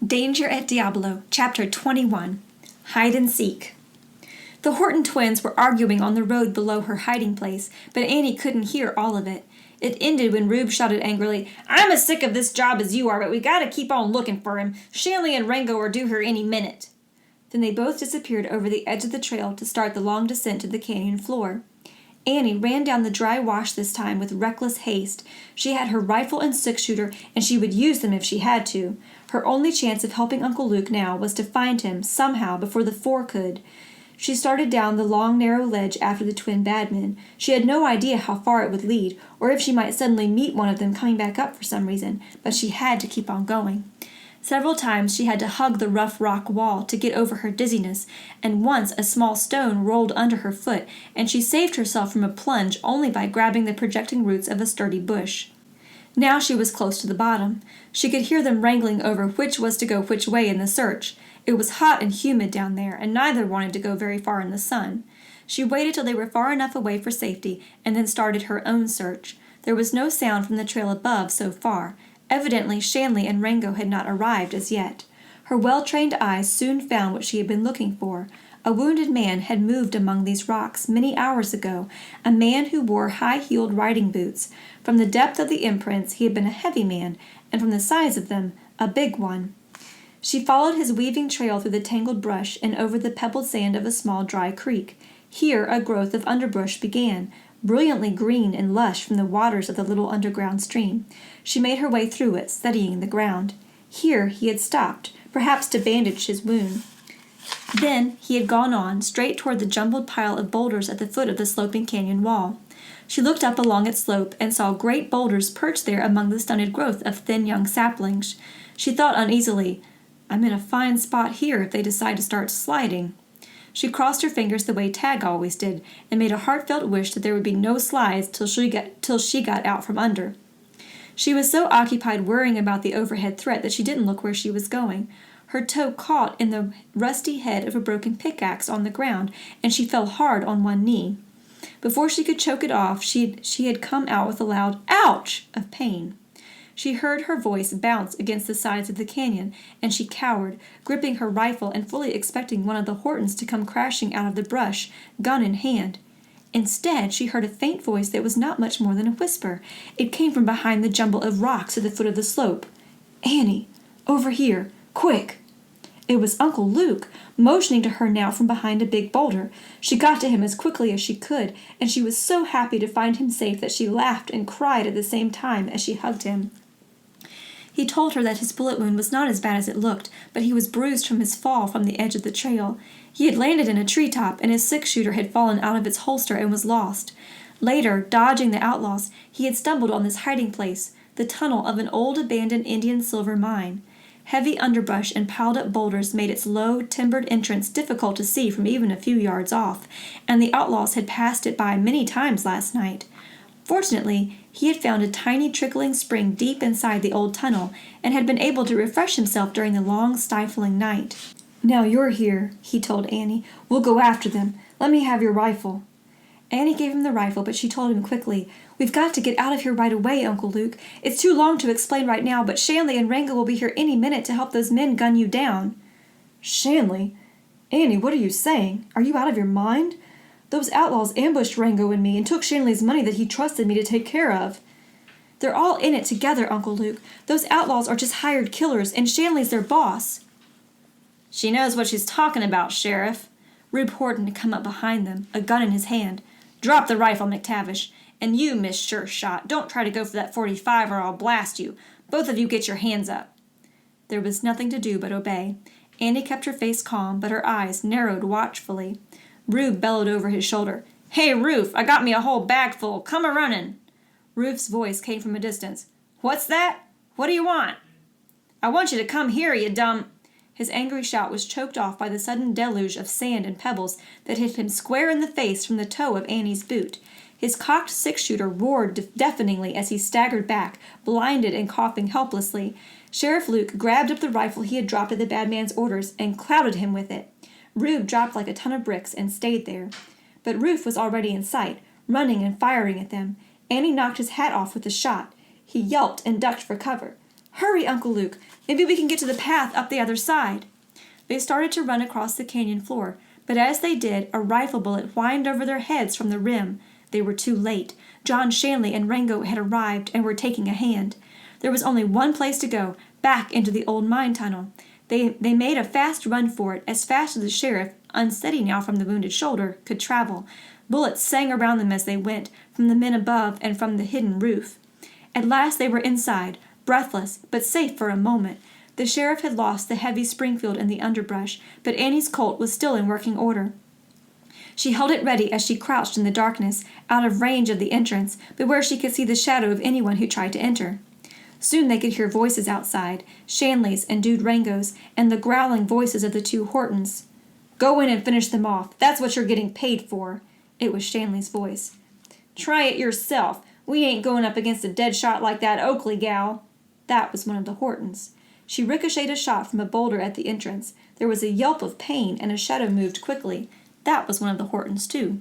Danger at Diablo, Chapter 21. Hide and Seek. The Horton twins were arguing on the road below her hiding place, but Annie couldn't hear all of it. It ended when Rube shouted angrily, "I'm as sick of this job as you are, but we gotta keep on looking for him. Shanley and Rango are due here any minute." Then they both disappeared over the edge of the trail to start the long descent to the canyon floor. Annie ran down the dry wash this time with reckless haste. She had her rifle and six-shooter, and she would use them if she had to. Her only chance of helping Uncle Luke now was to find him, somehow, before the four could. She started down the long, narrow ledge after the twin badmen. She had no idea how far it would lead, or if she might suddenly meet one of them coming back up for some reason, but she had to keep on going. Several times she had to hug the rough rock wall to get over her dizziness, and once a small stone rolled under her foot, and she saved herself from a plunge only by grabbing the projecting roots of a sturdy bush. Now she was close to the bottom. She could hear them wrangling over which was to go which way in the search. It was hot and humid down there, and neither wanted to go very far in the sun. She waited till they were far enough away for safety, and then started her own search. There was no sound from the trail above so far. Evidently Shanley and Rango had not arrived as yet. Her well-trained eyes soon found what she had been looking for. A wounded man had moved among these rocks many hours ago, a man who wore high-heeled riding boots. From the depth of the imprints he had been a heavy man, and from the size of them, a big one. She followed his weaving trail through the tangled brush and over the pebbled sand of a small dry creek. Here a growth of underbrush began, brilliantly green and lush from the waters of the little underground stream. She made her way through it, studying the ground. Here he had stopped, perhaps to bandage his wound. Then he had gone on, straight toward the jumbled pile of boulders at the foot of the sloping canyon wall. She looked up along its slope and saw great boulders perched there among the stunted growth of thin young saplings. She thought uneasily, "I'm in a fine spot here if they decide to start sliding." She crossed her fingers the way Tag always did, and made a heartfelt wish that there would be no slides till she got out from under. She was so occupied worrying about the overhead threat that she didn't look where she was going. Her toe caught in the rusty head of a broken pickaxe on the ground, and she fell hard on one knee. Before she could choke it off, she had come out with a loud "ouch" of pain. She heard her voice bounce against the sides of the canyon, and she cowered, gripping her rifle and fully expecting one of the Hortons to come crashing out of the brush, gun in hand. Instead, she heard a faint voice that was not much more than a whisper. It came from behind the jumble of rocks at the foot of the slope. "Annie, over here, quick!" It was Uncle Luke, motioning to her now from behind a big boulder. She got to him as quickly as she could, and she was so happy to find him safe that she laughed and cried at the same time as she hugged him. He told her that his bullet wound was not as bad as it looked, but he was bruised from his fall from the edge of the trail. He had landed in a treetop, and his six-shooter had fallen out of its holster and was lost. Later, dodging the outlaws, he had stumbled on this hiding place, the tunnel of an old abandoned Indian silver mine. Heavy underbrush and piled-up boulders made its low, timbered entrance difficult to see from even a few yards off, and the outlaws had passed it by many times last night. Fortunately, he had found a tiny trickling spring deep inside the old tunnel, and had been able to refresh himself during the long, stifling night. "Now you're here," he told Annie. "We'll go after them. Let me have your rifle." Annie gave him the rifle, but she told him quickly, "We've got to get out of here right away, Uncle Luke. It's too long to explain right now, but Shanley and Rango will be here any minute to help those men gun you down." "Shanley? Annie, what are you saying? Are you out of your mind? Those outlaws ambushed Rango and me and took Shanley's money that he trusted me to take care of." "They're all in it together, Uncle Luke. Those outlaws are just hired killers, and Shanley's their boss." "She knows what she's talking about, Sheriff." Rube Horton had come up behind them, a gun in his hand. "Drop the rifle, McTavish. And you, Miss Sure Shot, don't try to go for that 45 or I'll blast you. Both of you get your hands up." There was nothing to do but obey. Annie kept her face calm, but her eyes narrowed watchfully. Rube bellowed over his shoulder, "Hey, Roof, I got me a whole bag full. Come a-running." Rufe's voice came from a distance. "What's that? What do you want?" "I want you to come here, you dumb—" His angry shout was choked off by the sudden deluge of sand and pebbles that hit him square in the face from the toe of Annie's boot. His cocked six-shooter roared deafeningly as he staggered back, blinded and coughing helplessly. Sheriff Luke grabbed up the rifle he had dropped at the bad man's orders and clouted him with it. Rube dropped like a ton of bricks and stayed there. But Rufe was already in sight, running and firing at them. Annie knocked his hat off with a shot. He yelped and ducked for cover. Hurry, Uncle Luke. Maybe we can get to the path up the other side. They started to run across the canyon floor, but as they did, a rifle bullet whined over their heads from the rim. They were too late. John Shanley and Rango had arrived and were taking a hand. There was only one place to go, back into the old mine tunnel. They made a fast run for it, as fast as the sheriff, unsteady now from the wounded shoulder, could travel. Bullets sang around them as they went, from the men above and from the hidden roof. At last they were inside, breathless, but safe for a moment. The sheriff had lost the heavy Springfield in the underbrush, but Annie's Colt was still in working order. She held it ready as she crouched in the darkness, out of range of the entrance, but where she could see the shadow of anyone who tried to enter. Soon they could hear voices outside, Shanley's and Dude Rango's, and the growling voices of the two Hortons. "Go in and finish them off. That's what you're getting paid for." It was Shanley's voice. "Try it yourself. We ain't going up against a dead shot like that Oakley gal." That was one of the Hortons. She ricocheted a shot from a boulder at the entrance. There was a yelp of pain, and a shadow moved quickly. That was one of the Hortons, too.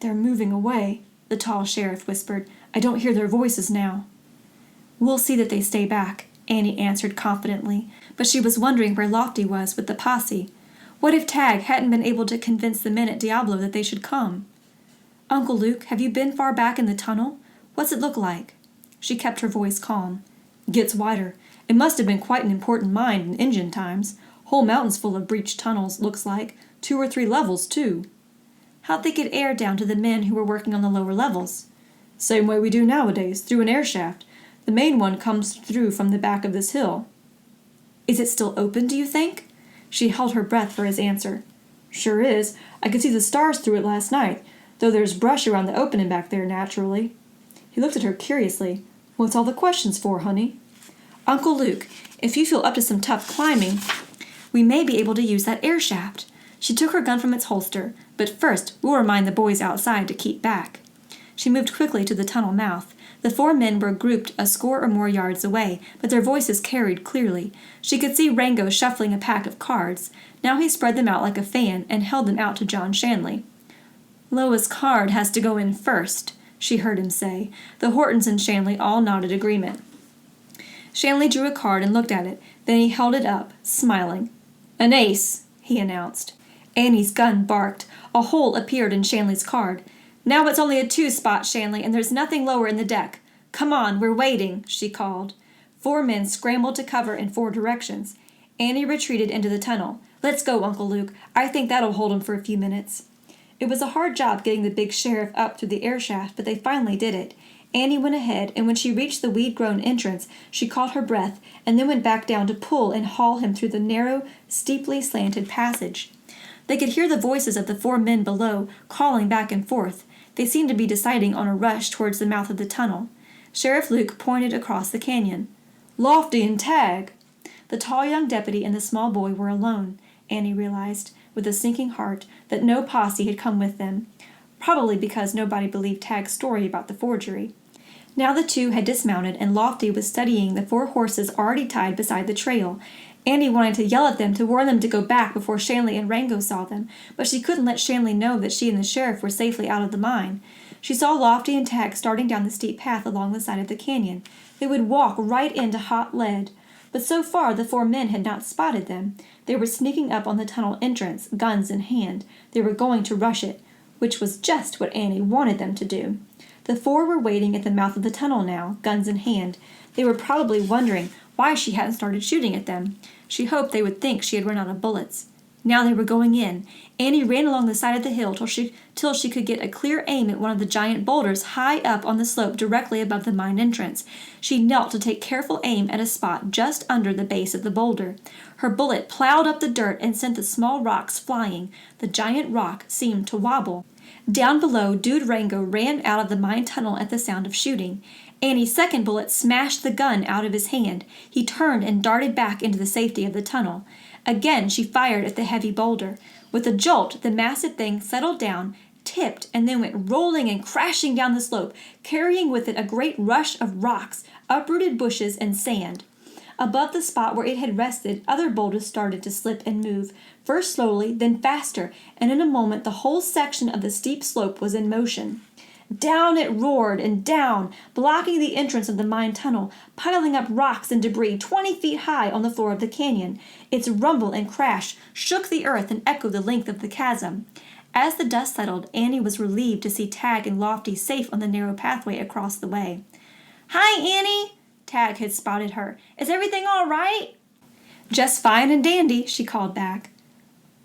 "They're moving away," the tall sheriff whispered. "I don't hear their voices now." "We'll see that they stay back," Annie answered confidently, but she was wondering where Lofty was with the posse. What if Tag hadn't been able to convince the men at Diablo that they should come? "Uncle Luke, have you been far back in the tunnel? What's it look like?" She kept her voice calm. "Gets wider. It must have been quite an important mine in Injun times. Whole mountains full of breached tunnels, looks like. 2 or 3 levels, too." "How'd they get air down to the men who were working on the lower levels?" "Same way we do nowadays, through an air shaft. The main one comes through from the back of this hill." "Is it still open, do you think?" She held her breath for his answer. "Sure is. I could see the stars through it last night, though there's brush around the opening back there naturally." He looked at her curiously. "What's all the questions for, honey?" "Uncle Luke, if you feel up to some tough climbing, we may be able to use that air shaft." She took her gun from its holster, but first we'll remind the boys outside to keep back. She moved quickly to the tunnel mouth. The 4 men were grouped a score or more yards away, but their voices carried clearly. She could see Rango shuffling a pack of cards. Now he spread them out like a fan and held them out to John Shanley. "Lowest card has to go in first," she heard him say. The Hortons and Shanley all nodded agreement. Shanley drew a card and looked at it. Then he held it up, smiling. "An ace," he announced. Annie's gun barked. A hole appeared in Shanley's card. "Now it's only a 2-spot, Shanley, and there's nothing lower in the deck. Come on, we're waiting," she called. 4 men scrambled to cover in 4 directions. Annie retreated into the tunnel. "Let's go, Uncle Luke. I think that'll hold him for a few minutes." It was a hard job getting the big sheriff up through the air shaft, but they finally did it. Annie went ahead, and when she reached the weed-grown entrance, she caught her breath, and then went back down to pull and haul him through the narrow, steeply slanted passage. They could hear the voices of the 4 men below, calling back and forth. They seemed to be deciding on a rush towards the mouth of the tunnel. Sheriff Luke pointed across the canyon. "Lofty and Tag!" The tall young deputy and the small boy were alone, Annie realized, with a sinking heart, that no posse had come with them, probably because nobody believed Tag's story about the forgery. Now the 2 had dismounted, and Lofty was studying the 4 horses already tied beside the trail. Annie wanted to yell at them to warn them to go back before Shanley and Rango saw them, but she couldn't let Shanley know that she and the sheriff were safely out of the mine. She saw Lofty and Tag starting down the steep path along the side of the canyon. They would walk right into hot lead. But so far the 4 men had not spotted them. They were sneaking up on the tunnel entrance, guns in hand. They were going to rush it, which was just what Annie wanted them to do. The 4 were waiting at the mouth of the tunnel now, guns in hand. They were probably wondering why she hadn't started shooting at them. She hoped they would think she had run out of bullets. Now they were going in. Annie ran along the side of the hill till she could get a clear aim at one of the giant boulders high up on the slope directly above the mine entrance. She knelt to take careful aim at a spot just under the base of the boulder. Her bullet plowed up the dirt and sent the small rocks flying. The giant rock seemed to wobble. Down below, Dude Rango ran out of the mine tunnel at the sound of shooting. Annie's second bullet smashed the gun out of his hand. He turned and darted back into the safety of the tunnel. Again she fired at the heavy boulder. With a jolt, the massive thing settled down, tipped, and then went rolling and crashing down the slope, carrying with it a great rush of rocks, uprooted bushes, and sand. Above the spot where it had rested, other boulders started to slip and move, first slowly, then faster, and in a moment the whole section of the steep slope was in motion. Down it roared and down, blocking the entrance of the mine tunnel, piling up rocks and debris 20 feet high on the floor of the canyon. Its rumble and crash shook the earth and echoed the length of the chasm. As the dust settled, Annie was relieved to see Tag and Lofty safe on the narrow pathway across the way. "Hi, Annie!" Tag had spotted her. "Is everything all right?" "Just fine and dandy," she called back.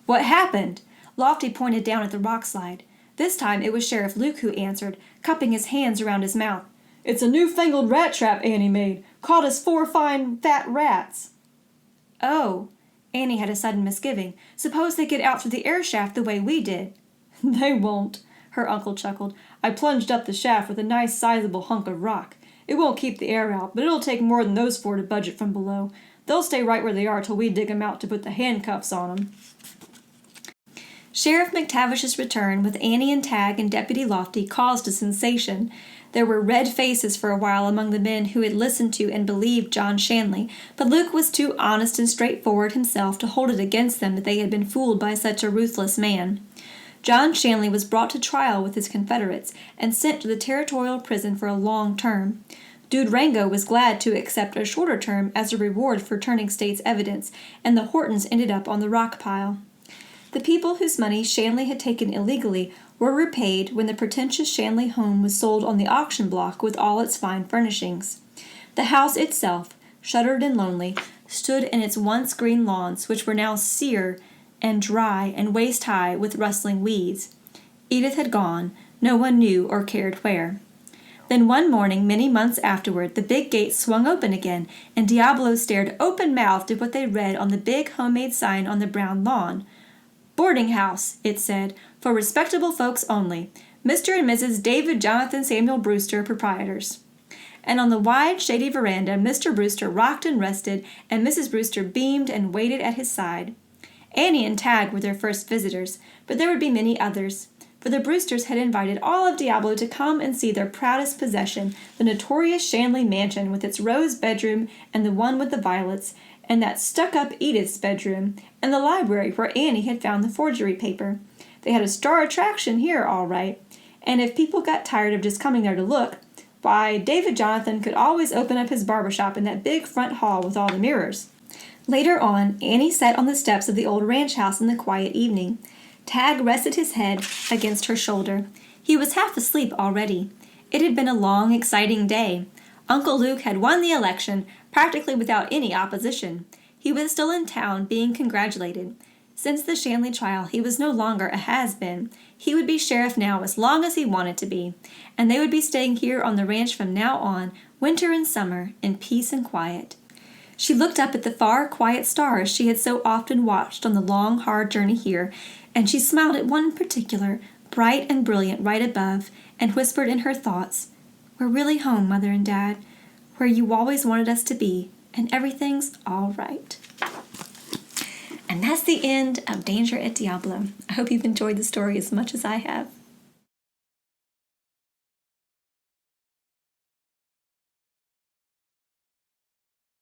"What happened?" Lofty pointed down at the rock slide. This time it was Sheriff Luke who answered, cupping his hands around his mouth. "It's a newfangled rat trap Annie made. Caught us 4 fine fat rats." "Oh." Annie had a sudden misgiving. "Suppose they get out through the air shaft the way we did." "They won't," her uncle chuckled. "I plunged up the shaft with a nice sizable hunk of rock. It won't keep the air out, but it'll take more than those 4 to budge it from below. They'll stay right where they are till we dig 'em out to put the handcuffs on 'em." Sheriff McTavish's return with Annie and Tag and Deputy Lofty caused a sensation. There were red faces for a while among the men who had listened to and believed John Shanley, but Luke was too honest and straightforward himself to hold it against them that they had been fooled by such a ruthless man. John Shanley was brought to trial with his Confederates and sent to the territorial prison for a long term. Dude Rango was glad to accept a shorter term as a reward for turning state's evidence, and the Hortons ended up on the rock pile. The people whose money Shanley had taken illegally were repaid when the pretentious Shanley home was sold on the auction block with all its fine furnishings. The house itself, shuttered and lonely, stood in its once green lawns, which were now sere and dry and waist-high with rustling weeds. Edith had gone, no one knew or cared where. Then one morning, many months afterward, the big gate swung open again, and Diablo stared open-mouthed at what they read on the big homemade sign on the brown lawn. "Boarding house," it said, "for respectable folks only. Mr. and Mrs. David Jonathan Samuel Brewster, proprietors." And on the wide, shady veranda, Mr. Brewster rocked and rested, and Mrs. Brewster beamed and waited at his side. Annie and Tag were their first visitors, but there would be many others, for the Brewsters had invited all of Diablo to come and see their proudest possession, the notorious Shanley mansion with its rose bedroom and the one with the violets, and that stuck-up Edith's bedroom, and the library where Annie had found the forgery paper. They had a star attraction here, all right, and if people got tired of just coming there to look, why, David Jonathan could always open up his barbershop in that big front hall with all the mirrors. Later on, Annie sat on the steps of the old ranch house in the quiet evening. Tag rested his head against her shoulder. He was half asleep already. It had been a long, exciting day. Uncle Luke had won the election, practically without any opposition. He was still in town, being congratulated. Since the Shanley trial, he was no longer a has-been. He would be sheriff now as long as he wanted to be, and they would be staying here on the ranch from now on, winter and summer, in peace and quiet. She looked up at the far, quiet stars she had so often watched on the long, hard journey here, and she smiled at one in particular, bright and brilliant right above, and whispered in her thoughts, "We're really home, Mother and Dad, where you always wanted us to be, and everything's all right." And that's the end of Danger at Diablo. I hope you've enjoyed the story as much as I have.